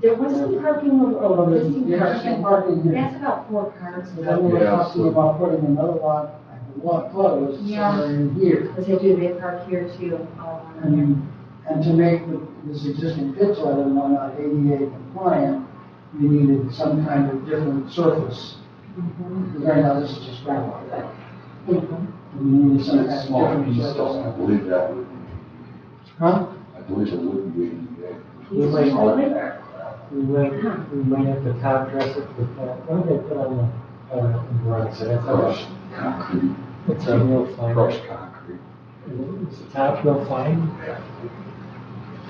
there was some parking over existing The existing parking here. That's about 4 cars. So then we're talking about putting another lot, like the lot closed, Yeah. somewhere in here. Because they park here too, all around And to make this existing pit toilet one not ADA compliant, we needed some kind of different surface. Because right now this is just gravel. there. We needed some kind It's of small different piece though, surface. I believe that would be, Huh? I believe it would be. We might have to top dress it with, what do they put on the garage? That's Crushed concrete, It's a real fine. crushed concrete. Is the top real fine?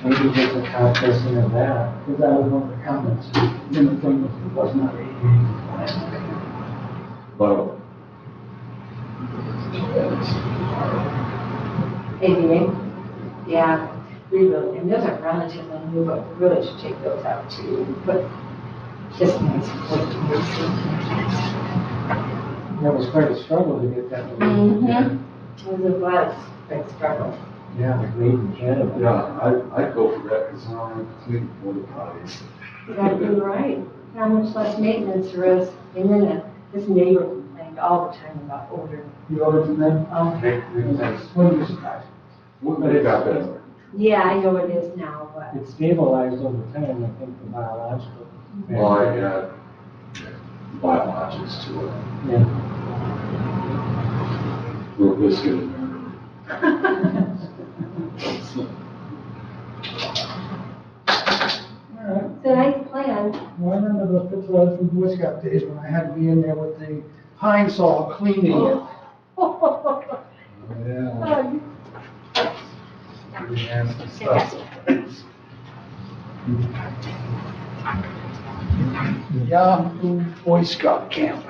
Maybe there's a top dressing of that. Because that was one of the comments in the thing, it was not ADA compliant. But ADA? Yeah, we really, and those are relatively new, but we really should take those out too. But just nice. That was quite a struggle to get that. It was a big struggle. Yeah, made in Canada. yeah, I'd go for that because I don't have to clean porta potties. Exactly right. How much less maintenance there is. And then this neighbor complained all the time about odor. You ordered from them? Wouldn't be surprised. They got better. Yeah, I know it is now, but. It stabilized over time, I think, the biological. Well, I got biologics to it. Yeah. Real biscuit in there. All right. It's a nice plan. Well, I remember the pit toilet from Boy Scout days when I had to be in there with the pine saw cleaning it. Yeah. Pretty nasty stuff. Yahoo Boy Scout camp.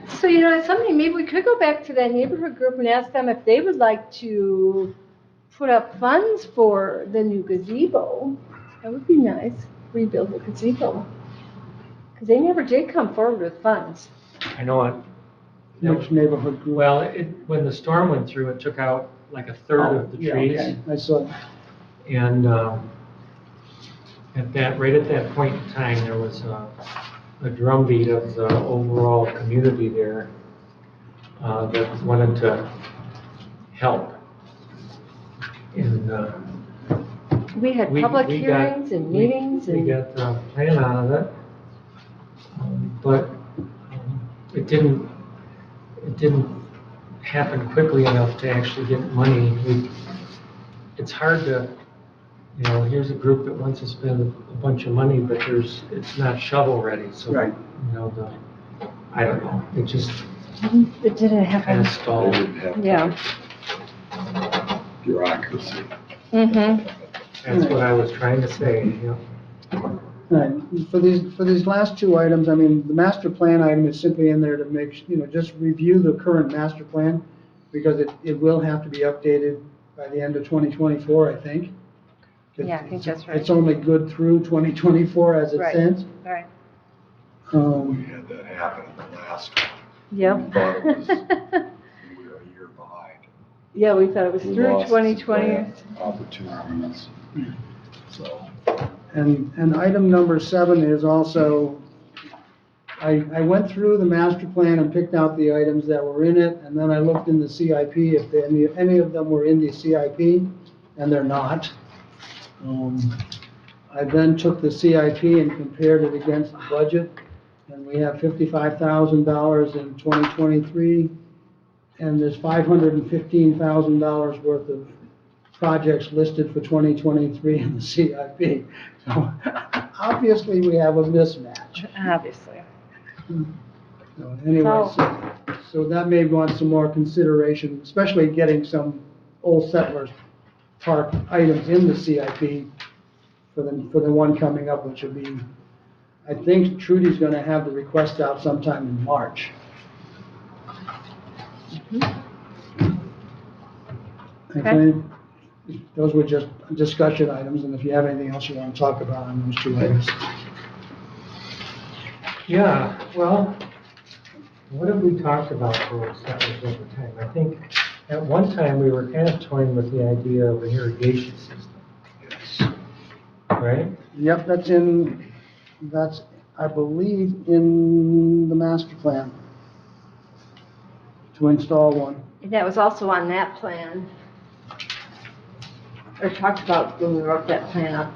So, it's something, maybe we could go back to that neighborhood group and ask them if they would like to put up funds for the new gazebo. That would be nice, rebuild the gazebo. Because they never did come forward with funds. I know it. Which neighborhood group? Well, when the storm went through, it took out like a third of the Yeah, trees. okay. I saw that. And right at that point in time, there was a drumbeat of the overall community there that wanted to help. And We had public hearings and meetings we and. got a plan out of it, but it didn't happen quickly enough to actually get money. It's hard to, here's a group that wants to spend a bunch of money, but it's not shovel ready. So, Right. I don't know. It just It didn't kind happen. of They stalled. didn't have Yeah. bureaucracy. Mm-hmm. That's what I was trying to say. Right, for these last two items, I mean, the master plan item is simply in there to make, just review the current master plan, because it will have to be updated by the end of 2024, I think. Yeah, I think that's right. It's only good through 2024 as it Right. stands. Right. We had that happen in the last one. Yep. We thought it was, we were a year behind. Yeah, we thought it was We through lost some 2020. grant opportunities, so. And item number 7 is also, I went through the master plan and picked out the items that were in it, and then I looked in the CIP if any of them were in the CIP, and they're not. I then took the CIP and compared it against the budget, and we have $55,000 in 2023, and there's $515,000 worth of projects listed for 2023 in the CIP. So obviously, we have a mismatch. Obviously. So anyway, so that may want some more consideration, especially getting some Old Settlers Park items in the CIP for the one coming up, which will be, I think Trudy's gonna have the request out sometime in March. Okay. Those were just discussion items, and if you have anything else you want to talk about on those two items. Yeah, well, what have we talked about for settlers over time? I think at one time we were kind of toying with the idea of an irrigation system, Yes. right? Yep, that's, I believe, in the master plan to install one. That was also on that plan. Or talked about when we wrote that plan up.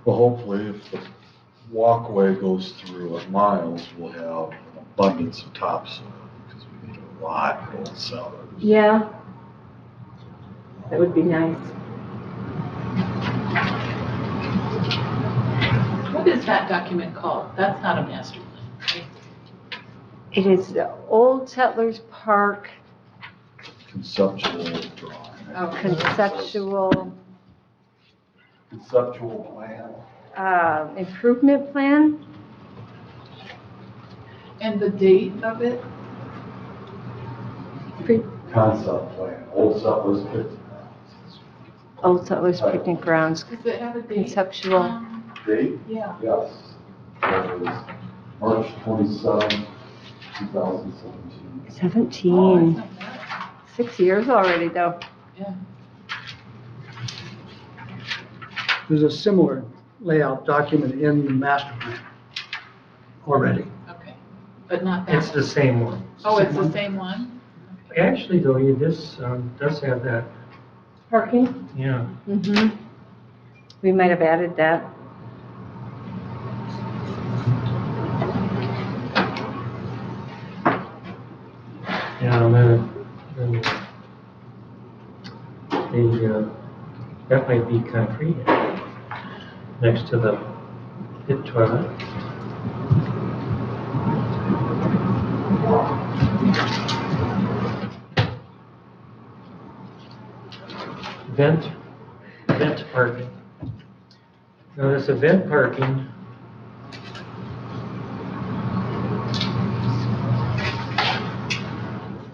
Well, hopefully, if the walkway goes through at Miles, we'll have an abundance of topsoil, because we need a lot of old cellars. Yeah. That would be nice. What is that document called? That's not a master plan, right? It is the Old Settlers Park Conceptual drawing. Oh, conceptual Conceptual plan. improvement plan. And the date of it? Concept plan, Old Settlers Picnic. Old Settlers Picnic Grounds. Does it have a date? Conceptual. Date? Yeah. Yes. It was March 27, 2017. 17. Oh, it's not bad. 6 years already, though. Yeah. There's a similar layout document in the master plan already. Okay, but not that It's one. the same one. Oh, it's the same one? Actually, though, this does have that, Parking? yeah. Mm-hmm. We might have added that. Yeah, and then that might be concrete next to the pit toilet. event parking. Now, this event parking,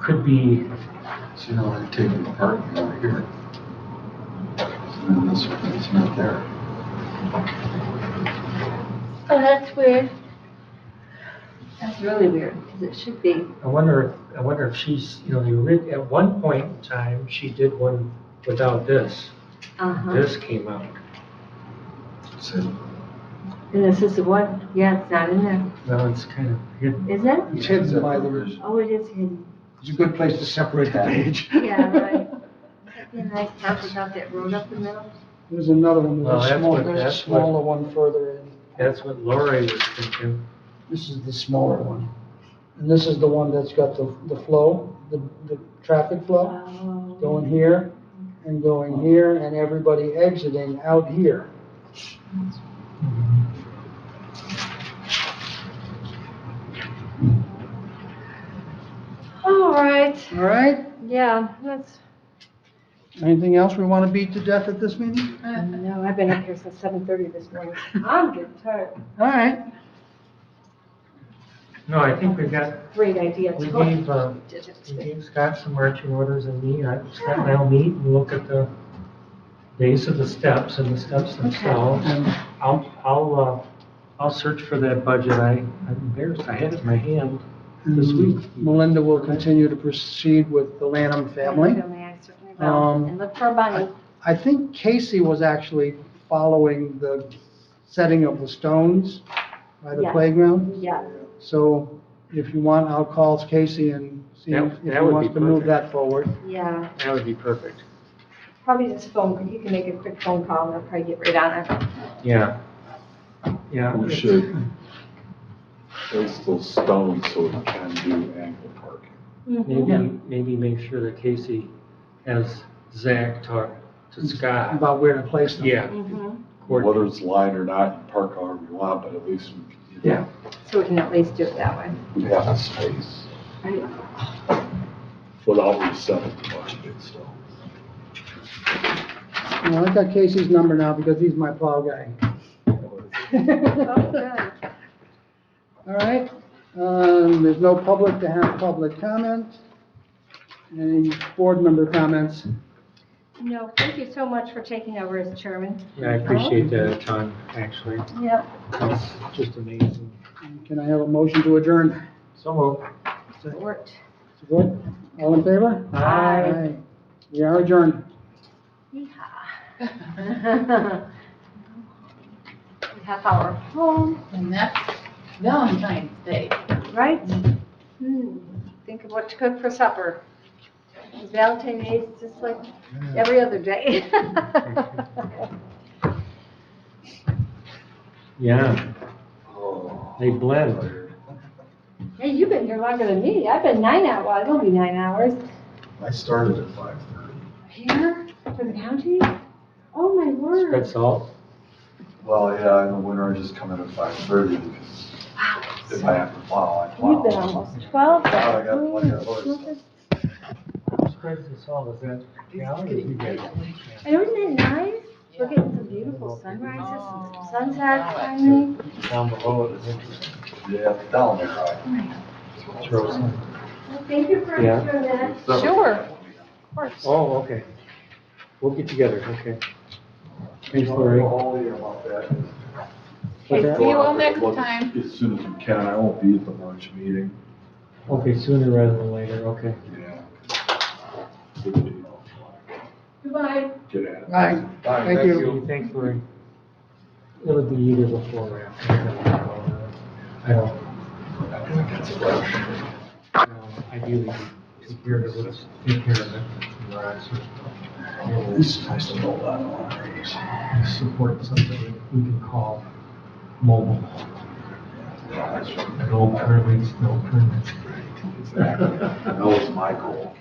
could be, So now they're taking the parking over here. And then this one, it's not there. Oh, that's weird. That's really weird, because it should be. I wonder if she's, at one point in time, she did one without this. Uh-huh. This came out. So And this is the one, yeah, it's not in there. Now it's kind of hidden. Is it? It's hidden by the, Oh, it is hidden. it's a good place to separate the page. Yeah, right. That'd be a nice park without that road up the middle. There's another one, Well, there's a that's smaller, what- there's a that's what- smaller one further in. That's what Lori was thinking. This is the smaller one. And this is the one that's got the flow, the traffic flow, Oh. going here and going here, and everybody exiting out here. All right, All right? yeah, that's, Anything else we want to beat to death at this meeting? no, I've been up here since 7:30 this morning. I'm getting tired. All right. No, I think we've got, Great idea. we Go- gave Scott some marching orders and Scott and I'll meet and look at the base of the steps and the steps themselves. And I'll search for that budget. I'm embarrassed. I had it in my hand this week. Melinda will continue to proceed with the Lanham family. I certainly will. And look for a bunny. I think Casey was actually following the setting of the stones by the Yes. playground. Yeah, So if you want, I'll call Casey and see That- if he that would wants be to move perfect. that forward. yeah. That would be perfect. Probably just phone, you can make a quick phone call and they'll probably get right on it. Yeah. Yeah. we should place those stones so we can do angle parking. Maybe make sure that Casey has Zach talk to Scott. About where to place them. Yeah. Mhm. Whether it's lined or not, you park however you want, but at least we can, Yeah. So we can at least do it that way. we have the space Right. without resetting the bunch of big stones. Well, I got Casey's number now because he's my plow guy. Oh, good. All right, there's no public to have public comment. Any board member comments? No, thank you so much for taking over as chairman. Yeah, I appreciate that a ton, actually. Yep. It's just amazing. Can I have a motion to adjourn? So moved. Support. Support? All in favor? Aye. We are adjourned. Yeehaw. Half hour home, And that's Valentine's Day. right? Think of what to cook for supper. Valentine's Day is just like every other day. Yeah, Oh. they blend. Hey, you've been here longer than me. I've been 9 hours. Well, it won't be 9 hours. I started at 5:30. Here for the county? Oh, my Spread word. salt. Well, yeah, in the winter I just come in at 5:30 because Wow. if I have to plow, I plow. You've been almost 12. I got plenty of hours. Spread the salt, is that reality? You get it. And isn't it nice? We're getting some beautiful sunrises and some sunsets finally. Down below it is interesting. Yeah, it's down there, right? Throw some. Well, thank you for Yeah. doing that. Sure. Of course. Oh, okay. We'll get together, okay. Thanks, Lori. Okay, see you all next time. As soon as we can, I won't be at the March meeting. Okay, sooner rather than later, okay. Yeah. Goodbye. Get at it. Aye. Thank you. Thanks, Lori. It'll be either before or after. I don't, ideally, take care of it, take care of it. This is nice to know that. Support something that we can call mobile. Yeah, that's right. No permits, no permits. Exactly. That was my goal.